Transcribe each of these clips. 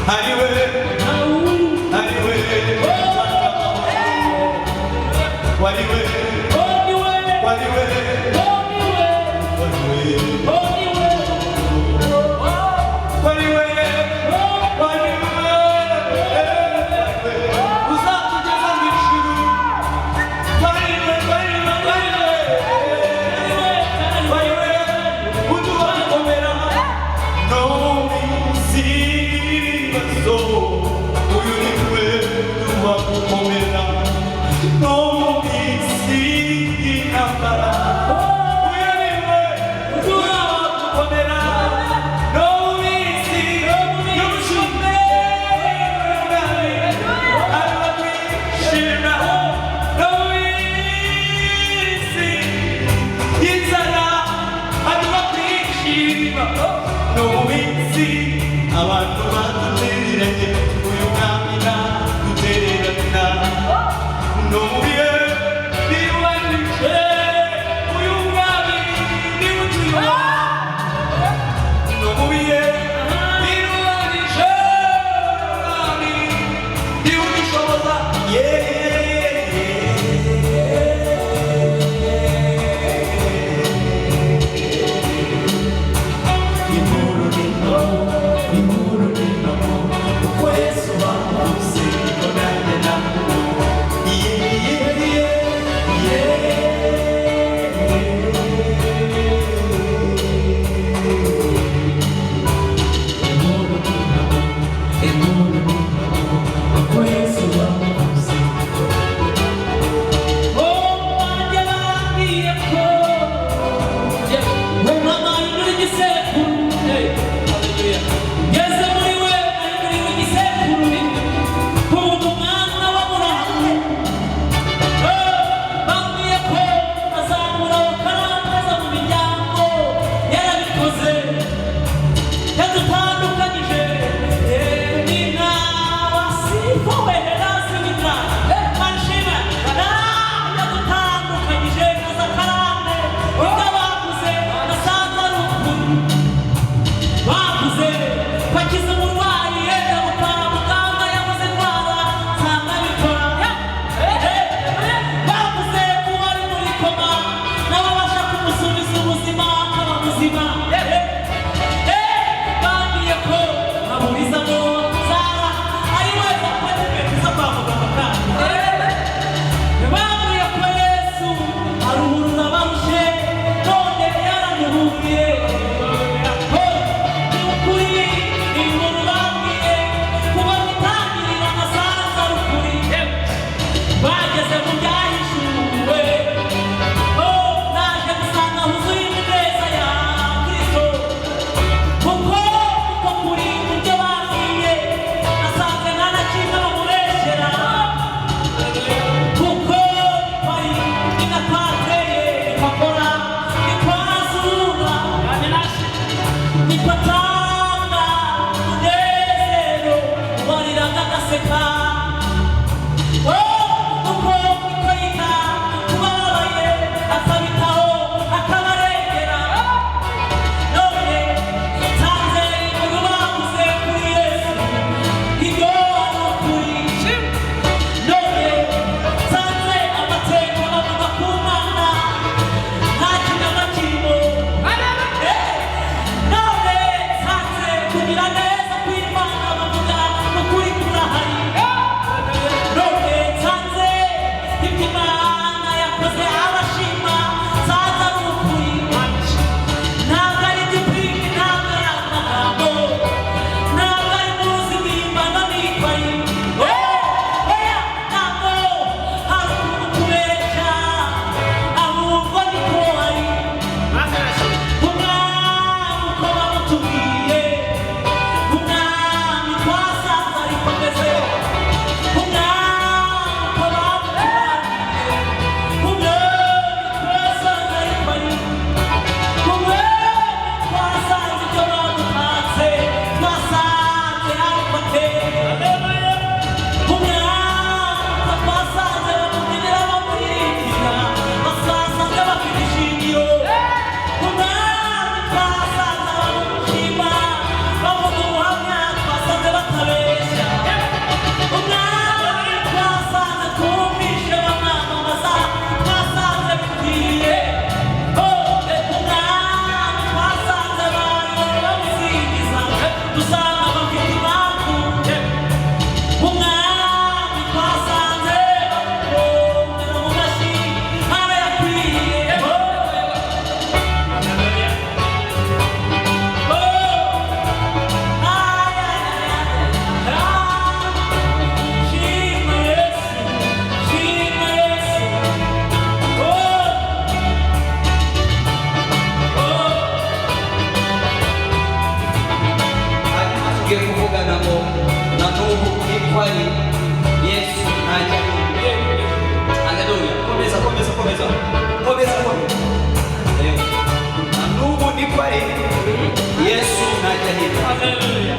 Anyway, No kwari Yesu ntajya. Haleluya. Komeza. Nubu ni kwari Yesu ntajya hino. Haleluya.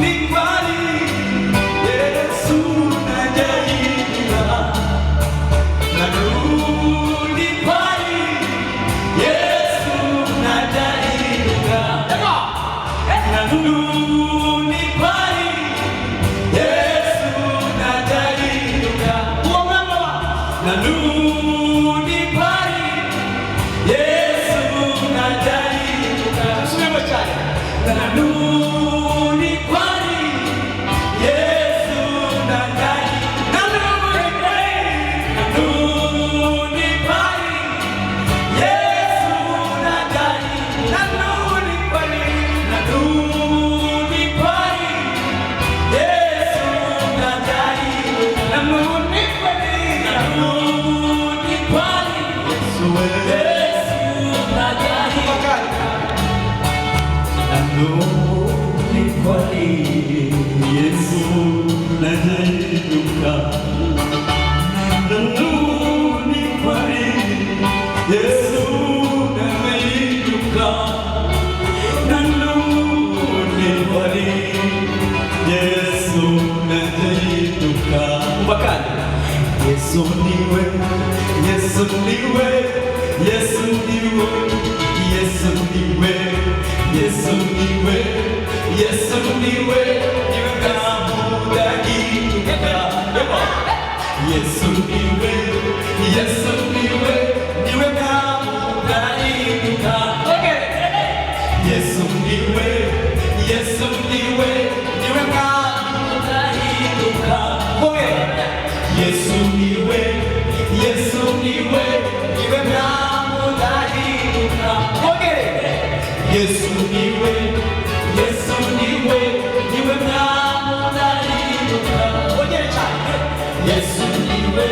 Ni kwari Yesu ntajya hino. Ni kwari Yesu ntajya hino. Ni kwari Yesu ntajya hino. Ni kwari Yesu ntajya hino. Tusubiremo cyane. Ni kwari Yesu ntajya hino. Ni kwari Yesu ntajya hino. Ni kwari Yesu ntajya hino. Yesu niwe, Yesu niwe, Yesu niwe, Yesu niwe, Yesu niwe, Yesu niwe, niwe kamuda hituka. Yesu niwe, Yesu niwe, niwe kamuda hituka. Yesu niwe, Yesu niwe, niwe kamuda hituka. Yesu niwe, Yesu niwe, niwe kamuda hituka. Yesu niwe, Yesu niwe, niwe kamuda hituka. Yesu niwe,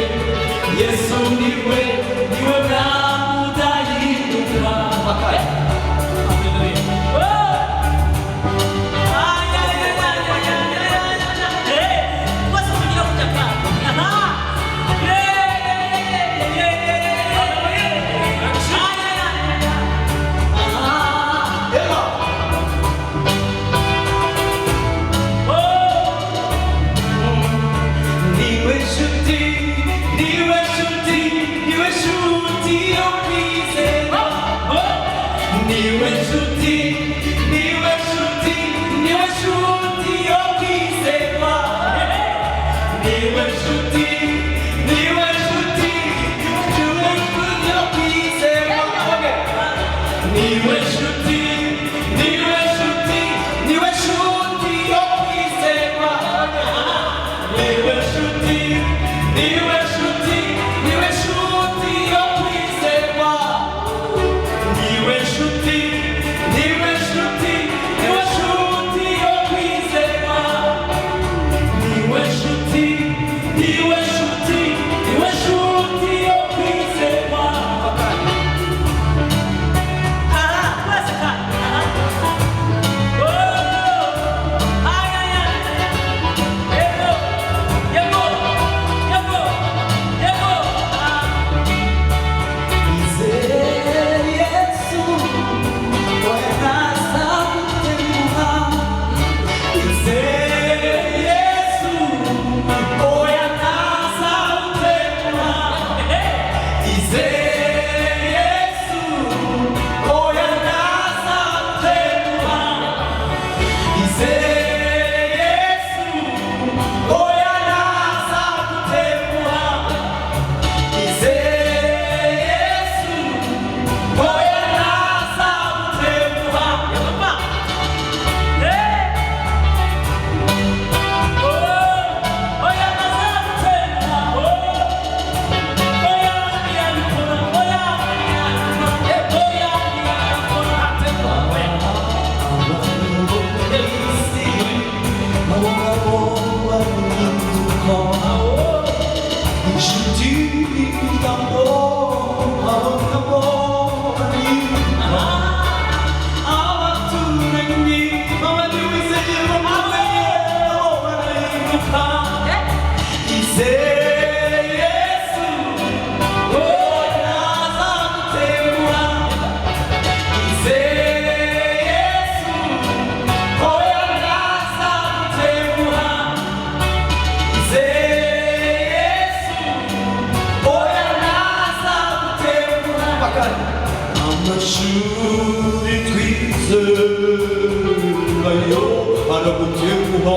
yo baragutenguha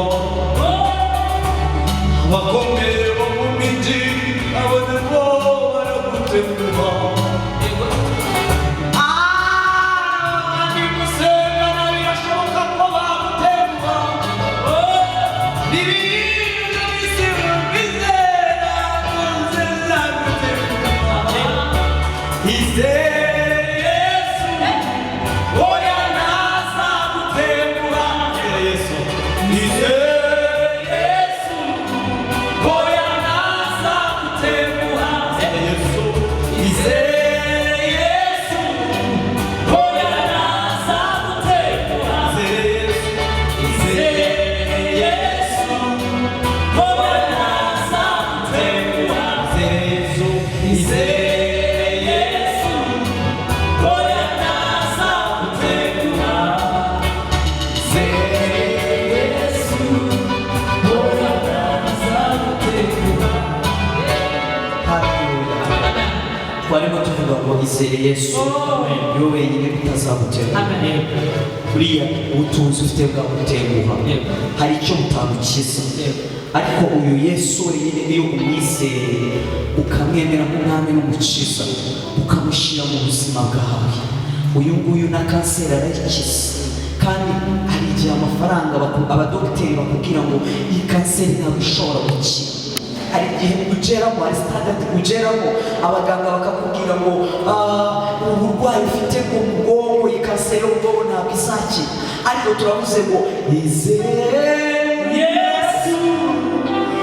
abakomeye bo mu miji abo nabo baragutenguha twarimo tuvuga ngo izere Yesu yo wenyine bitazagutera buriya ubutunzi ufite bwagutenguha hari icyo butagukiza ariko uyu Yesu wenyine iyo umwizeye ukamwemera nk'umwami n'umukiza ukamushyira mu buzima bwawe uyu nguyu na kanseri arayikiza kandi hari igihe amafaranga abadogiteri bakubwira ngo iyi kanseri ntabwo ishobora gukira hari igihe ugeramo hari standard ugeramo abaganga bakakubwira ngo uburwayi ufite mu bwongo iyi kanseri y'ubwonko ntabwo izakira ariko turavuze ngo izere Yesu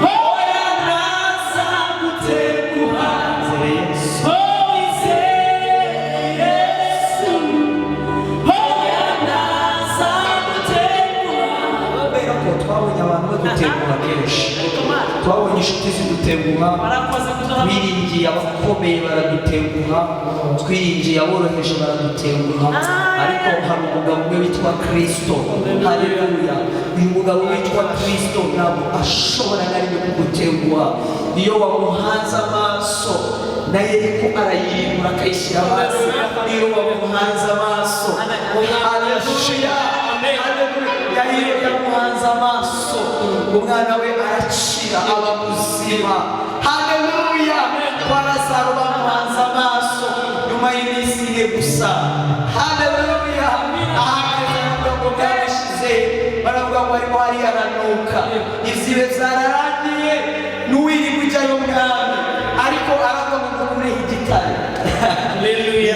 hoya ntazagutenguha izere Yesu twabonye abantu badutenguha kenshi twabonye inshuti zidutenguha twiringiye abakomeye baradutenguha twiringiye aboroheje baradutenguha ariko hari umugabo umwe witwa Kristo haleluya uyu mugabo witwa Kristo ntabwo ashobora na rimwe kugutenguha iyo wamuhanze amaso naye ariko arayirimbura akayishyira hasi iyo wamuhanze amaso haleluya yahiriye yamuhanze amaso umwana we arakira aba muzima haleluya kwa Lazaro bamuhanze amaso nyuma y'iminsi ine gusa haleluya ahageze ngo bwashize baravuga ngo arimo hari aranuka izibe zararangiye n'uwiri kujyayo mwami ariko aravuga ngo kureho igitare haleluya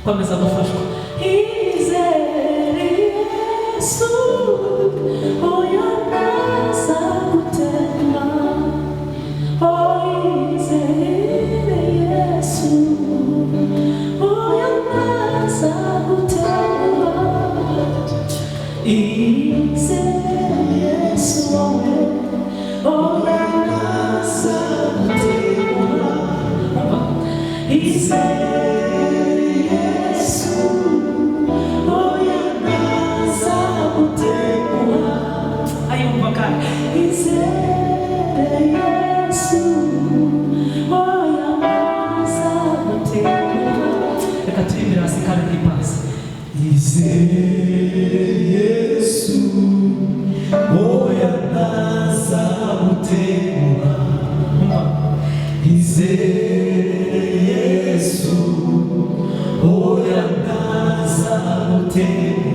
Começa a gufashwa izere Yesu oya nazagutema izere Yesu oya nazagutema izere Yesu oya nazagutema izere Yesu oya ntazagutenguha izere Yesu oya ntazagutenguha